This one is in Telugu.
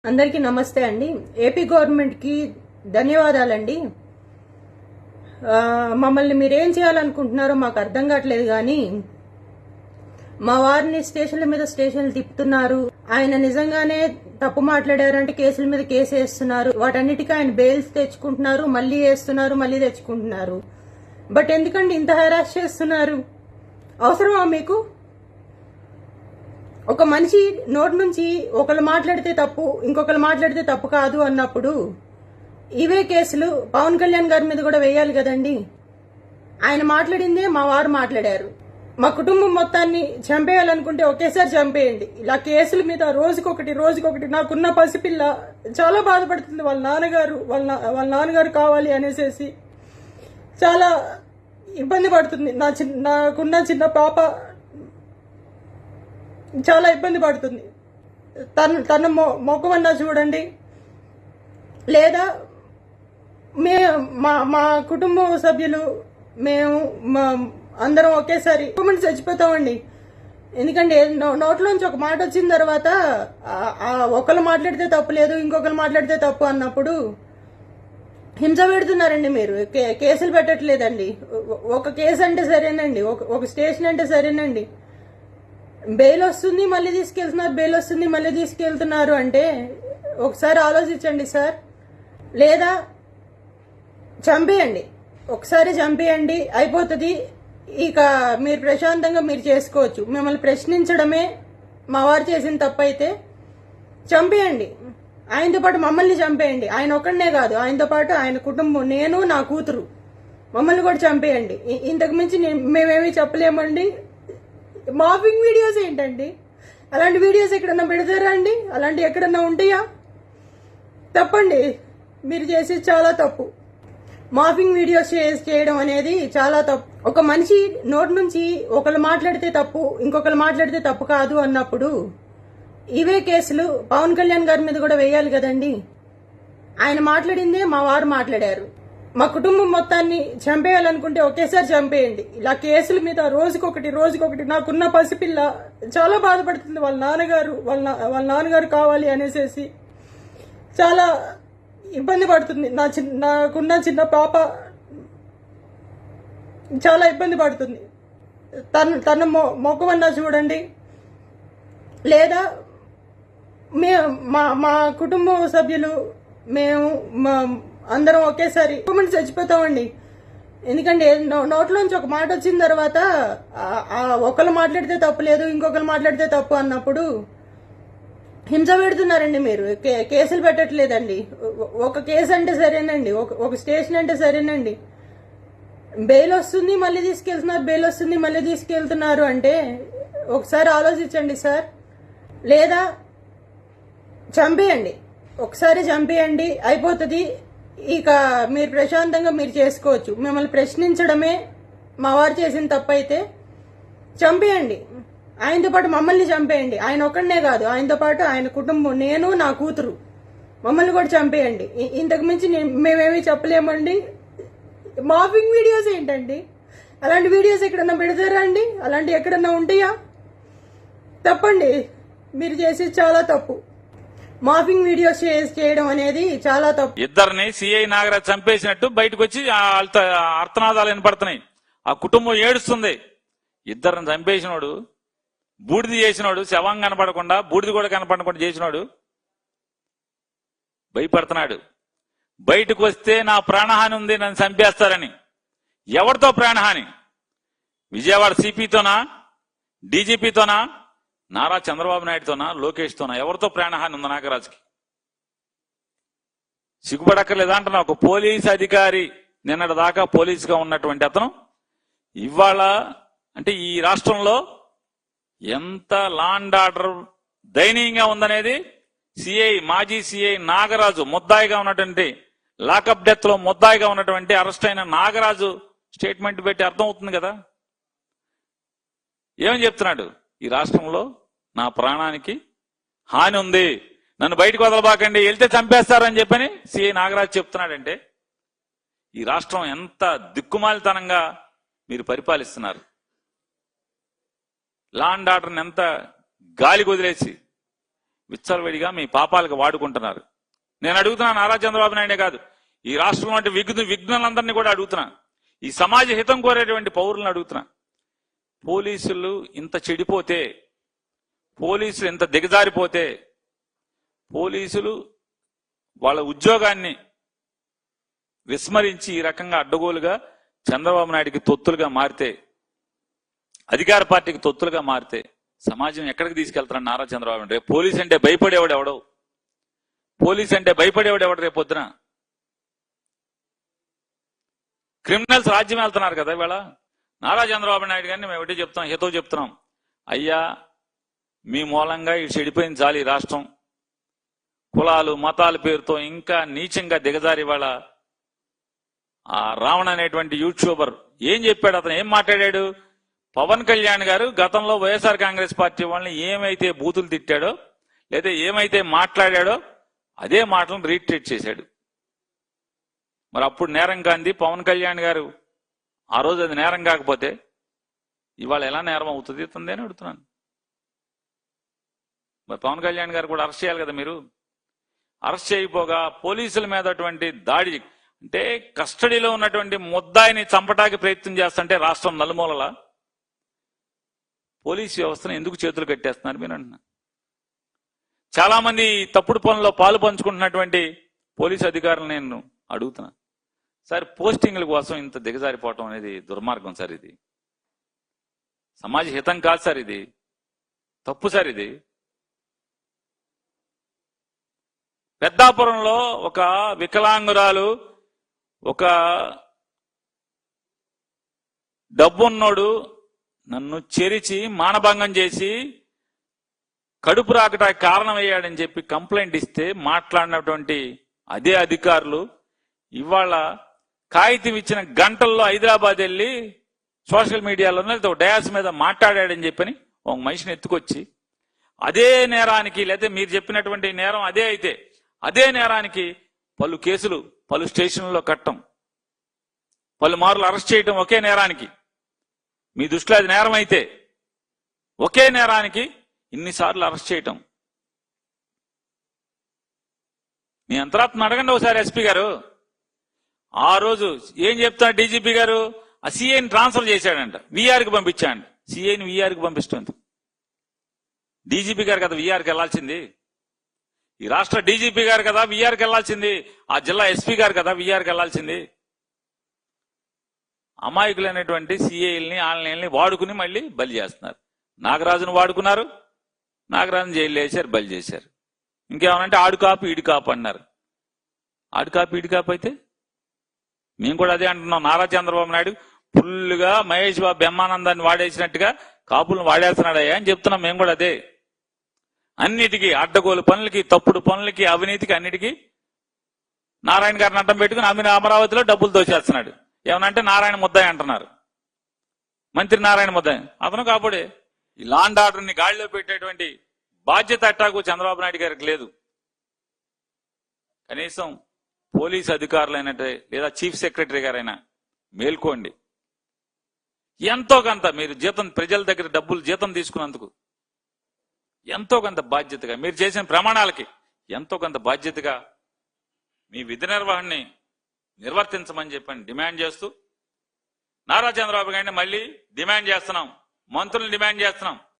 అందరికీ నమస్తే అండి. ఏపీ గవర్నమెంట్ కి ధన్యవాదాలండి. మమ్మల్ని మీరేం చేయాలనుకుంటున్నారో మాకు అర్థం కావట్లేదు కానీ మా వారిని స్టేషన్ల మీద స్టేషన్లు తిప్పుతున్నారు. ఆయన నిజంగానే తప్పు మాట్లాడారంటే కేసుల మీద కేసు వేస్తున్నారు. వాటన్నిటికీ ఆయన బెయిల్స్ తెచ్చుకుంటున్నారు, మళ్ళీ వేస్తున్నారు, మళ్ళీ తెచ్చుకుంటున్నారు. బట్ ఎందుకండి ఇంత హెరాస్ చేస్తున్నారు? అవసరమా మీకు? ఒక మనిషి నోటి నుంచి ఒకళ్ళు మాట్లాడితే తప్పు, ఇంకొకరు మాట్లాడితే తప్పు కాదు అన్నప్పుడు ఇవే కేసులు పవన్ కళ్యాణ్ గారి మీద కూడా వేయాలి కదండి. ఆయన మాట్లాడిందే మా వారు మాట్లాడారు. మా కుటుంబం మొత్తాన్ని చంపేయాలనుకుంటే ఒకేసారి చంపేయండి. ఇలా కేసుల మీద రోజుకొకటి నాకున్న పసిపిల్ల చాలా బాధపడుతుంది. వాళ్ళ నాన్నగారు కావాలి అనేసి చాలా ఇబ్బంది పడుతుంది. నాకున్న చిన్న పాప చాలా ఇబ్బంది పడుతుంది. తన మొక్కమన్నా చూడండి, లేదా మా కుటుంబ సభ్యులు మేము అందరం ఒకేసారి చచ్చిపోతామండి. ఎందుకంటే నోట్లోంచి ఒక మాట వచ్చిన తర్వాత ఒకళ్ళు మాట్లాడితే తప్పు లేదు, ఇంకొకరు మాట్లాడితే తప్పు అన్నప్పుడు హింస పెడుతున్నారండి. మీరు కేసులు పెట్టట్లేదండి. ఒక కేసు అంటే సరేనండి, ఒక స్టేషన్ అంటే సరేనండి, బెయిల్ వస్తుంది మళ్ళీ తీసుకెళ్తున్నారు, బెయిల్ వస్తుంది మళ్ళీ తీసుకెళ్తున్నారు అంటే ఒకసారి ఆలోచించండి సార్. లేదా చంపేయండి, ఒకసారి చంపేయండి, అయిపోతుంది. ఇక మీరు ప్రశాంతంగా మీరు చేసుకోవచ్చు. మిమ్మల్ని ప్రశ్నించడమే మా వారు చేసిన తప్పు అయితే చంపేయండి. ఆయనతో పాటు మమ్మల్ని చంపేయండి. ఆయన ఒక్కడనే కాదు, ఆయనతో పాటు ఆయన కుటుంబం, నేను, నా కూతురు, మమ్మల్ని కూడా చంపేయండి. ఇంతకు మించి మేమేమీ చెప్పలేమండి. మాఫింగ్ వీడియోస్ ఏంటండి? అలాంటి వీడియోస్ ఎక్కడన్నా పెడతారా అండి? అలాంటి ఎక్కడన్నా ఉంటాయా? తప్పండి, మీరు చేసేది చాలా తప్పు. మాఫింగ్ వీడియోస్ చేయడం అనేది చాలా తప్పు. ఒక మనిషి నోటి నుంచి ఒకళ్ళు మాట్లాడితే తప్పు, ఇంకొకరు మాట్లాడితే తప్పు కాదు అన్నప్పుడు ఇవే కేసులు పవన్ కళ్యాణ్ గారి మీద కూడా వేయాలి కదండి. ఆయన మాట్లాడిందే మా వారు మాట్లాడారు. మా కుటుంబం మొత్తాన్ని చంపేయాలనుకుంటే ఒకేసారి చంపేయండి. ఇలా కేసుల మీద రోజుకొకటి నాకున్న పసిపిల్ల చాలా బాధపడుతుంది. వాళ్ళ నాన్నగారు కావాలి అనేసి చాలా ఇబ్బంది పడుతుంది. నాకున్న చిన్న పాప చాలా ఇబ్బంది పడుతుంది. తన మొక్కమన్నా చూడండి, లేదా మా కుటుంబ సభ్యులు మేము అందరం ఒకేసారి చచ్చిపోతామండి. ఎందుకంటే నోట్లోంచి ఒక మాట వచ్చిన తర్వాత ఒకళ్ళు మాట్లాడితే తప్పు లేదు, ఇంకొకరు మాట్లాడితే తప్పు అన్నప్పుడు హింస పెడుతున్నారండి. మీరు కేసులు పెట్టట్లేదండి. ఒక కేసు అంటే సరేనండి, ఒక స్టేషన్ అంటే సరేనండి, బెయిల్ వస్తుంది మళ్ళీ తీసుకెళ్తున్నారు, బెయిల్ వస్తుంది మళ్ళీ తీసుకెళ్తున్నారు అంటే ఒకసారి ఆలోచించండి సార్. లేదా చంపేయండి, ఒకసారి చంపేయండి, అయిపోతుంది. ఇక మీరు ప్రశాంతంగా మీరు చేసుకోవచ్చు. మిమ్మల్ని ప్రశ్నించడమే మా వారు చేసిన తప్పు అయితే చంపేయండి. ఆయనతో పాటు మమ్మల్ని చంపేయండి. ఆయన ఒక్కడనే కాదు, ఆయనతో పాటు ఆయన కుటుంబం, నేను, నా కూతురు, మమ్మల్ని కూడా చంపేయండి. ఇంతకు మించి మేమేమీ చెప్పలేమండి. మాఫింగ్ వీడియోస్ ఏంటండి? అలాంటి వీడియోస్ ఎక్కడన్నా పెడతారా అండి? అలాంటి ఎక్కడన్నా ఉంటాయా? తప్పండి, మీరు చేసేది చాలా తప్పు. మాఫింగ్ వీడియోస్ చేయడం అనేది చాలా తప్పు. ఇద్దరిని సిఐ నాగరాజ్ చంపేసినట్టు బయటకు వచ్చి అర్థనాదాలు వినపడుతున్నాయి. ఆ కుటుంబం ఏడుస్తుంది. ఇద్దరిని చంపేసినోడు, బూడిది చేసినోడు, శవం కనపడకుండా బూడిది కూడా కనపడకుండా చేసినోడు భయపడుతున్నాడు. బయటకు వస్తే నా ప్రాణహాని ఉంది, నన్ను చంపేస్తారని. ఎవరితో ప్రాణహాని? విజయవాడ సిపితోనా, డీజీపీతోనా, నారా చంద్రబాబు నాయుడుతోనా, లోకేష్తోనా? ఎవరితో ప్రాణహాని ఉంది నాగరాజుకి? సిగ్గుపడక్కర్లేదా అంటున్నా? ఒక పోలీస్ అధికారి, నిన్నటి దాకా పోలీసుగా ఉన్నటువంటి అతను ఇవాళ అంటే ఈ రాష్ట్రంలో ఎంత లా అండ్ ఆర్డర్ దయనీయంగా ఉందనేది మాజీ సిఐ నాగరాజు, ముద్దాయిగా ఉన్నటువంటి లాకప్ డెత్ లో ముద్దాయిగా ఉన్నటువంటి అరెస్ట్ అయిన నాగరాజు స్టేట్మెంట్ పెట్టి అర్థం అవుతుంది కదా. ఏమని చెప్తున్నాడు? ఈ రాష్ట్రంలో నా ప్రాణానికి హాని ఉంది, నన్ను బయటకు వదలబాకండి, వెళ్తే చంపేస్తారని చెప్పని సిఐ నాగరాజు చెప్తున్నాడంటే ఈ రాష్ట్రం ఎంత దిక్కుమాలితనంగా మీరు పరిపాలిస్తున్నారు. లా అండ్ ఆర్డర్ని ఎంత గాలికి వదిలేసి విచ్చలవిడిగా మీ పాపాలకు వాడుకుంటున్నారు. నేను అడుగుతున్నాను, నారా చంద్రబాబు నాయుడే కాదు, ఈ రాష్ట్రంలో విఘ్నులందరినీ కూడా అడుగుతున్నా, ఈ సమాజ హితం కోరేటువంటి పౌరులను అడుగుతున్నా. పోలీసులు ఇంత చెడిపోతే, పోలీసులు ఇంత దిగజారిపోతే, పోలీసులు వాళ్ళ ఉద్యోగాన్ని విస్మరించి ఈ రకంగా అడ్డగోలుగా చంద్రబాబు నాయుడికి తొత్తులుగా మారితే, అధికార పార్టీకి తొత్తులుగా మారితే సమాజం ఎక్కడికి తీసుకెళ్తారని నారా చంద్రబాబు నాయుడు. రేపు పోలీస్ అంటే భయపడేవాడు ఎవడో, పోలీస్ అంటే భయపడేవాడు ఎవడు రేపు పొద్దున? క్రిమినల్స్ రాజ్యం వెళ్తున్నారు కదా ఇవాళ. నారా చంద్రబాబు నాయుడు గారిని మేము ఒకటి చెప్తాం, హితో చెప్తున్నాం, అయ్యా మీ మూలంగా ఈ చెడిపోయింది చాలు ఈ రాష్ట్రం. కులాలు మతాల పేరుతో ఇంకా నీచంగా దిగజారి వాళ్ళ ఆ రావణ అనేటువంటి యూట్యూబర్ ఏం చెప్పాడు, అతను ఏం మాట్లాడాడు? పవన్ కళ్యాణ్ గారు గతంలో వైఎస్ఆర్ కాంగ్రెస్ పార్టీ వాళ్ళని ఏమైతే బూతులు తిట్టాడో లేదా ఏమైతే మాట్లాడాడో అదే మాటలను రీట్రీట్ చేశాడు. మరి అప్పుడు నేరం కాంది పవన్ కళ్యాణ్ గారు ఆ రోజు అది నేరం కాకపోతే ఇవాళ ఎలా నేరం అవుతుంది ఇతందే అని అడుగుతున్నాను. మరి పవన్ కళ్యాణ్ గారు కూడా అరెస్ట్ చేయాలి కదా. మీరు అరెస్ట్ చేయకపోగా పోలీసుల మీద అటువంటి దాడి అంటే కస్టడీలో ఉన్నటువంటి ముద్దాయిని చంపటానికి ప్రయత్నం చేస్తుంటే రాష్ట్రం నలుమూలలా పోలీసు వ్యవస్థను ఎందుకు చేతులు కట్టేస్తున్నారు మీరు అంటున్నా. చాలా మంది తప్పుడు పనుల్లో పాలు పంచుకుంటున్నటువంటి పోలీసు అధికారులు నేను అడుగుతున్నా, సార్ పోస్టింగ్ల కోసం ఇంత దిగజారిపోవటం అనేది దుర్మార్గం సార్, ఇది సమాజ హితం కాదు సార్, ఇది తప్పు సార్. ఇది పెద్దాపురంలో ఒక వికలాంగురాలు, ఒక డబ్బున్నోడు నన్ను చెరిచి మానభంగం చేసి కడుపు రాకటానికి కారణమయ్యాడని చెప్పి కంప్లైంట్ ఇస్తే మాట్లాడినటువంటి అదే అధికారులు ఇవాళ కాగితం ఇచ్చిన గంటల్లో హైదరాబాద్ వెళ్ళి సోషల్ మీడియాలోనే డయాస్ మీద మాట్లాడాడని చెప్పని ఒక మనిషిని ఎత్తుకొచ్చి అదే నేరానికి, లేదా మీరు చెప్పినటువంటి నేరం అదే అయితే అదే నేరానికి పలు కేసులు పలు స్టేషన్లలో కట్టం, పలుమార్లు అరెస్ట్ చేయటం ఒకే నేరానికి. మీ దృష్టిలో అది నేరం అయితే ఒకే నేరానికి ఇన్నిసార్లు అరెస్ట్ చేయటం. మీ అంతరాత్మ అడగండి ఒకసారి ఎస్పీ గారు. ఆ రోజు ఏం చెప్తాడు డీజీపీ గారు? ఆ సిఐని ట్రాన్స్ఫర్ చేశాడంట, వీఆర్కి పంపించాడు. సిఐని వీఆర్కి పంపిస్తుంది. డీజీపీ గారు కదా వీఆర్కి వెళ్లాల్సింది, ఈ రాష్ట్ర డీజీపీ గారు కదా వీఆర్కి వెళ్లాల్సింది, ఆ జిల్లా ఎస్పీ గారు కదా వీఆర్కి వెళ్లాల్సింది. అమాయకులైనటువంటి సిఐల్ని ఆన్లైన్ని వాడుకుని మళ్ళీ బలి చేస్తున్నారు. నాగరాజును వాడుకున్నారు, నాగరాజును జైలు వేశారు, బలి చేశారు. ఇంకేమనంటే ఆడు కాపు ఈడు కాపు అన్నారు. ఆడు కాపు ఈడు కాపు అయితే మేము కూడా అదే అంటున్నాం. నారా చంద్రబాబు నాయుడు ఫుల్గా మహేష్ బాబు బ్రహ్మానందాన్ని వాడేసినట్టుగా కాపులను వాడేస్తున్నాడయ్యా అని చెప్తున్నాం. మేము కూడా అదే. అన్నిటికీ అడ్డగోలు పనులకి, తప్పుడు పనులకి, అవినీతికి, అన్నిటికీ నారాయణ గారిని అడ్డం పెట్టుకుని అమరావతిలో డబ్బులు దోచేస్తున్నాడు. ఏమనంటే నారాయణ ముద్దాయి అంటున్నారు, మంత్రి నారాయణ ముద్దాయి. అతను కాబోడే ఈ లాండ్ ఆర్డర్ని గాడిలో పెట్టేటువంటి బాధ్యత అట్టాకు చంద్రబాబు నాయుడు గారికి లేదు. కనీసం పోలీసు అధికారులైనట్టే లేదా చీఫ్ సెక్రటరీ గారైనా మేల్కోండి. ఎంతో కొంత మీరు జీతం, ప్రజల దగ్గర డబ్బులు జీతం తీసుకున్నందుకు ఎంతో కొంత బాధ్యతగా, మీరు చేసిన ప్రమాణాలకి ఎంతో కొంత బాధ్యతగా మీ విధి నిర్వహణని నిర్వర్తించమని చెప్పని డిమాండ్ చేస్తూ నారా చంద్రబాబు గారిని మళ్ళీ డిమాండ్ చేస్తున్నాం, మంత్రులను డిమాండ్ చేస్తున్నాం.